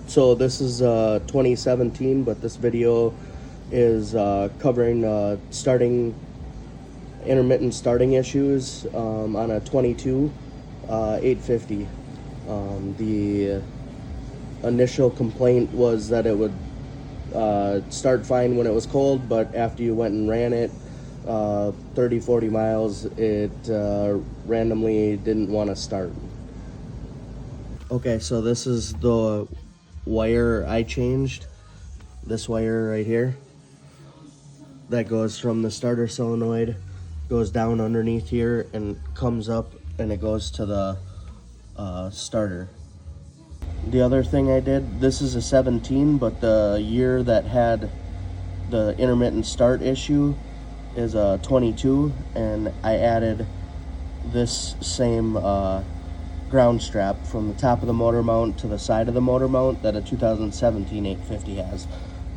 So this is 2017, but this video is covering intermittent starting issues on a 22 850. The initial complaint was that it would start fine when it was cold, but after you went and ran it 30-40 miles, it randomly didn't want to start. Okay, so this is the wire I changed. This wire right here that goes from the starter solenoid, goes down underneath here and comes up, and it goes to the starter. The other thing I did, this is a 17, but the year that had the intermittent start issue is a 22, and I added this same ground strap from the top of the motor mount to the side of the motor mount that a 2017 850 has.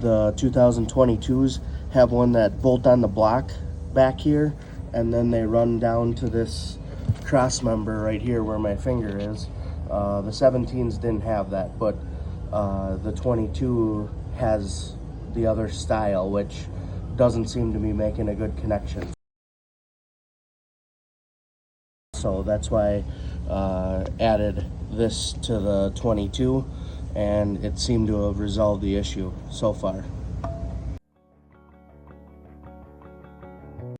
The 2022s have one that bolt on the block back here, and then they run down to this cross member right here where my finger is. The 17s didn't have that, but the 22 has the other style, which doesn't seem to be making a good connection. So that's why I added this to the 22, and it seemed to have resolved the issue so far.